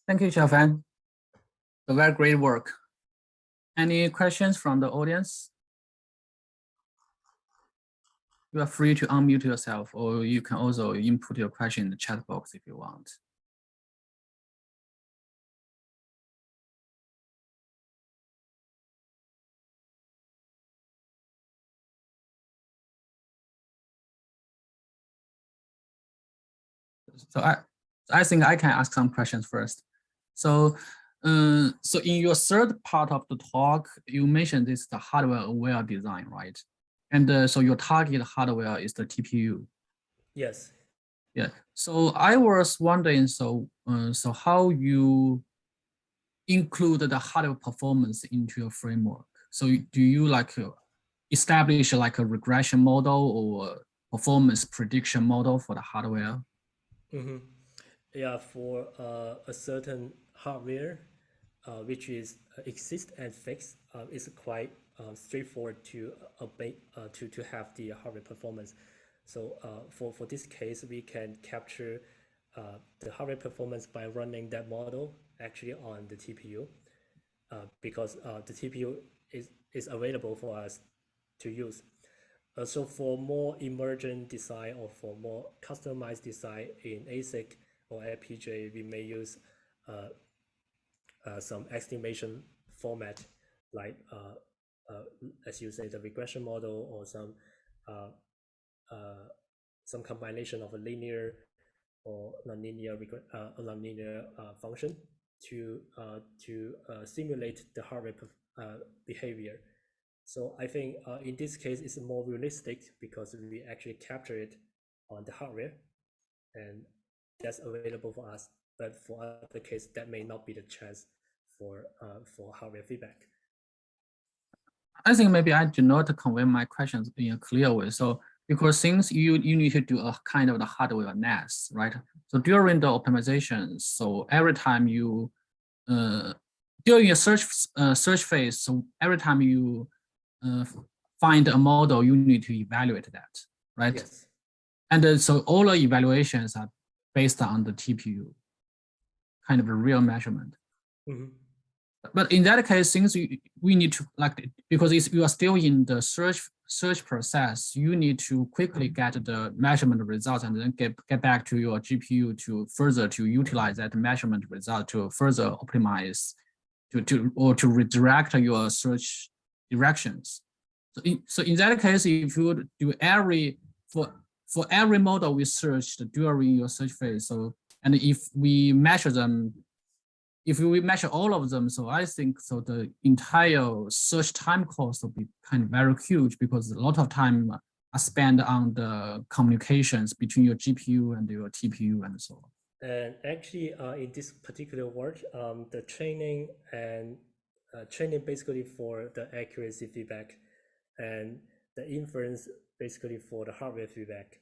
Thank you, Xiaofan. A very great work. Any questions from the audience? You are free to unmute yourself, or you can also input your question in the chat box if you want. So I think I can ask some questions first. So, so in your third part of the talk, you mentioned this the hardware-aware design, right? And so your target hardware is the TPU. Yes. Yeah. So I was wondering, so how you include the hardware performance into your framework? So do you like establish like a regression model or performance prediction model for the hardware? Mm-hmm. Yeah, for a certain hardware, which is exist and fixed, it's quite straightforward to to have the hardware performance. So for this case, we can capture the hardware performance by running that model actually on the TPU, because the TPU is available for us to use. So for more emergent design or for more customized design in ASIC or FPGA, we may use some estimation format like, as you say, the regression model or some combination of a linear or nonlinear function to simulate the hardware behavior. So I think in this case, it's more realistic because we actually capture it on the hardware, and that's available for us. But for other case, that may not be the chance for hardware feedback. I think maybe I do not convey my questions in a clear way. So because since you need to do a kind of the hardware NAS, right? So during the optimization, so every time you during a search phase, so every time you find a model, you need to evaluate that, right? Yes. And so all the evaluations are based on the TPU, kind of a real measurement. Mm-hmm. But in that case, since we need to because you are still in the search process, you need to quickly get the measurement results and then get back to your GPU to further to utilize that measurement result to further optimize to redirect your search directions. So in that case, if you do for every model we searched during your search phase, so and if we measure them. If we measure all of them, so I think so the entire search time cost will be kind of very huge because a lot of time are spent on the communications between your GPU and your TPU and so on. And actually, in this particular work, the training and training basically for the accuracy feedback, and the inference basically for the hardware feedback.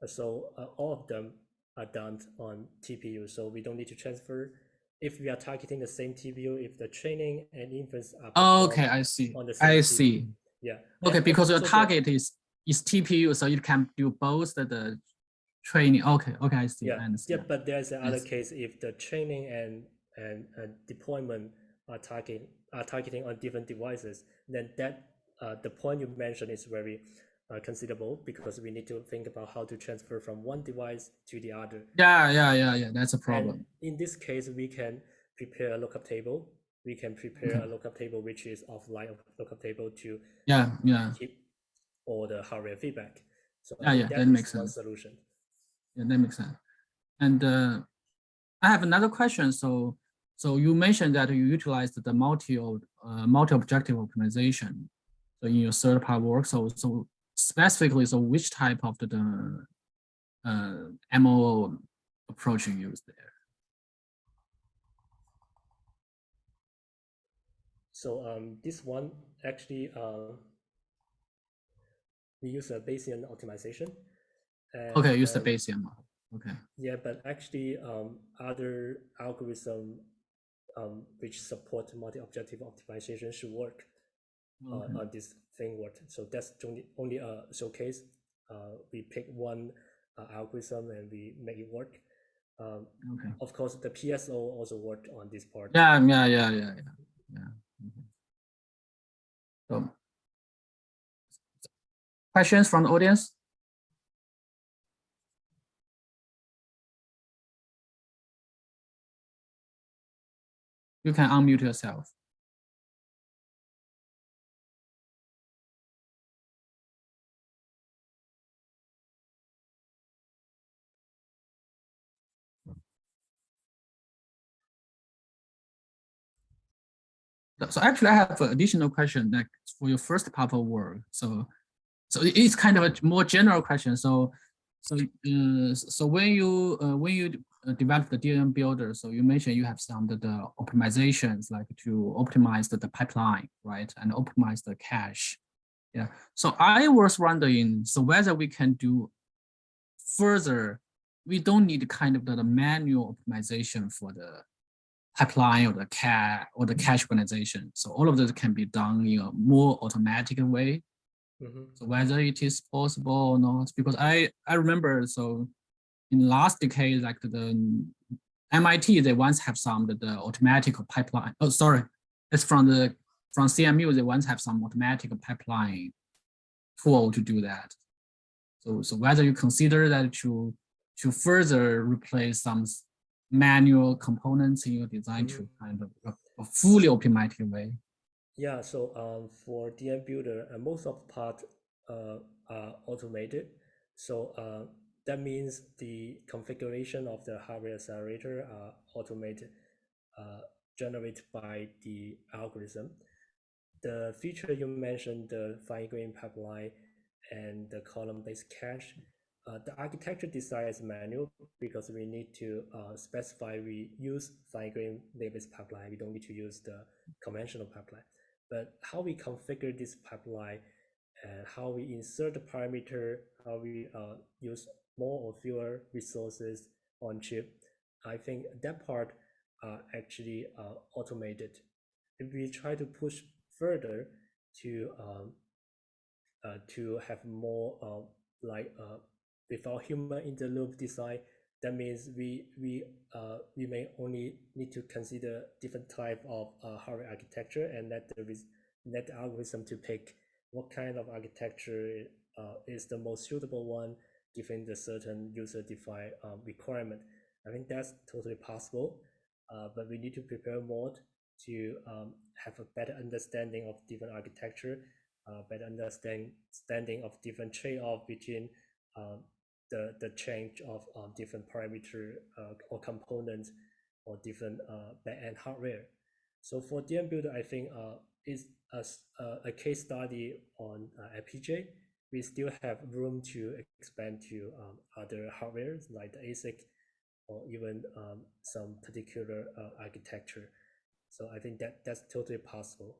So all of them are done on TPU, so we don't need to transfer. If we are targeting the same TPU, if the training and inference are okay, I see. on the same I see. TPU. Yeah. Okay, because your target is TPU, so you can do both the training. Okay, I see. Yeah, I understand. yeah, but there's another case if the training and deployment are targeting on different devices, then that the point you mentioned is very considerable because we need to think about how to transfer from one device to the other. Yeah. That's a problem. And in this case, we can prepare a lookup table we can prepare a lookup table which is offline lookup table to keep all the hardware feedback. So I think that makes one solution. Yeah, that makes sense. And I have another question. So you mentioned that you utilized the multi-objective optimization. So in your third-party work, so specifically, so which type of the MO approach you use there? So this one actually we use a Bayesian optimization. Okay, use the Bayesian model. Okay. Yeah, but actually other algorithm which support multi-objective optimization should work on this framework. So that's only a showcase. We pick one algorithm and we make it work. Of course, the PSO also worked on this part. Yeah. So, questions from the audience? You can unmute yourself. So actually, I have an additional question like for your first part of work. So it's kind of a more general question. So when you develop the DLM builder, so you mentioned you have some of the optimizations like to optimize the pipeline, right, and optimize the cache. Yeah. So I was wondering, so whether we can do further, we don't need kind of the manual optimization for the pipeline or the cache organization. So all of this can be done in a more automatic way. So whether it is possible or not, because I remember, so in last decade, like the MIT, they once have some of the automatic pipeline. Oh, sorry, it's from CMU. They once have some automatic pipeline tool to do that. So whether you consider that to further replace some manual components in your design to kind of a fully optimized way. Yeah, so for DM Builder, most of the part are automated. So that means the configuration of the hardware accelerator are automated, generated by the algorithm. The feature you mentioned, the fine-grained pipeline and the column-based cache, the architecture design is manual because we need to specify we use fine-grained label-based pipeline. We don't need to use the conventional pipeline. But how we configure this pipeline and how we insert the parameter, how we use more or fewer resources on chip, I think that part actually automated. If we try to push further to have more without human in the loop design, that means we may only need to consider different type of hardware architecture and let the algorithm to pick what kind of architecture is the most suitable one given the certain user-defined requirement. I think that's totally possible, but we need to prepare more to have a better understanding of different architecture, better understanding of different trade-off between the change of different parameter or components or different back-end hardware. So for DM Builder, I think is a case study on FPGA. We still have room to expand to other hardware like the ASIC or even some particular architecture. So I think that's totally possible.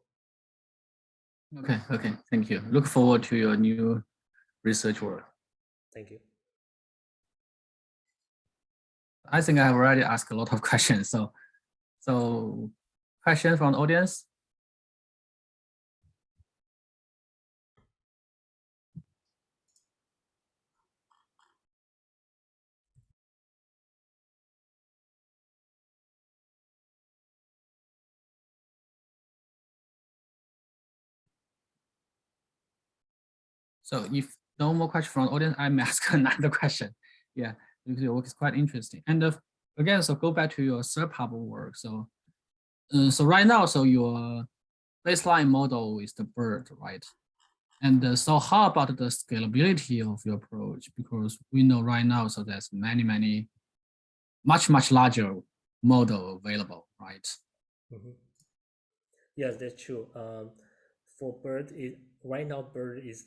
Okay, thank you. Look forward to your new research work. Thank you. I think I have already asked a lot of questions. So questions from the audience? So if no more questions from the audience, I may ask another question. Yeah, because your work is quite interesting. And again, so go back to your third part work. So So right now, so your baseline model is the bird, right? And so how about the scalability of your approach? Because we know right now, so there's many, much larger model available, right? Mm-hmm. Yes, that's true. For bird, right now bird is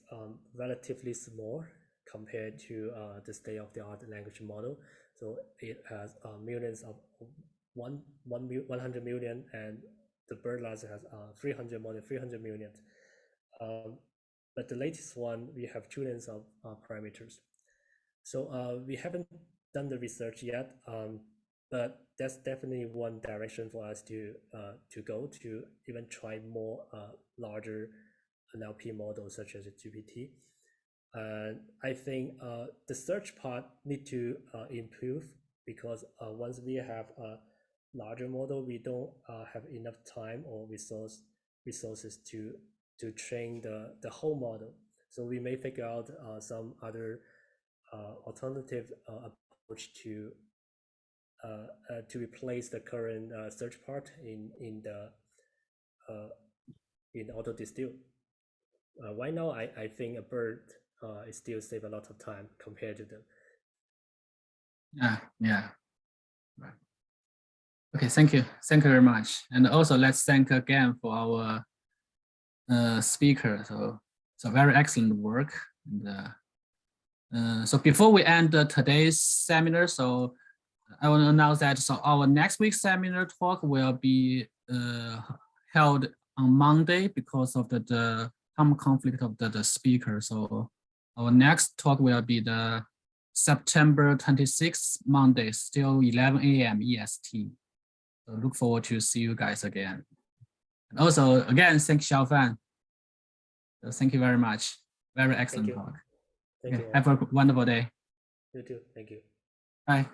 relatively small compared to the state-of-the-art language model. So it has millions of 100 million, and the bird large has 300 more than 300 million. But the latest one, we have trillions of parameters. So we haven't done the research yet, but that's definitely one direction for us to go to even try more larger NLP models such as GPT. I think the search part need to improve because once we have a larger model, we don't have enough time or resources to train the whole model. So we may figure out some other alternative approach to replace the current search part in AutoDistill. Right now, I think a bird is still save a lot of time compared to them. Yeah. Right. Okay, thank you very much. And also let's thank again for our speaker. So very excellent work. And so before we end today's seminar, so I want to announce that so our next week's seminar talk will be held on Monday because of the time conflict of the speaker. So our next talk will be the September 26th, Monday, still 11 a.m. EST. So look forward to see you guys again. And also, again, thank Xiaofan. So thank you very much. Very excellent talk. Thank you. Have a wonderful day. You too. Thank you. Bye.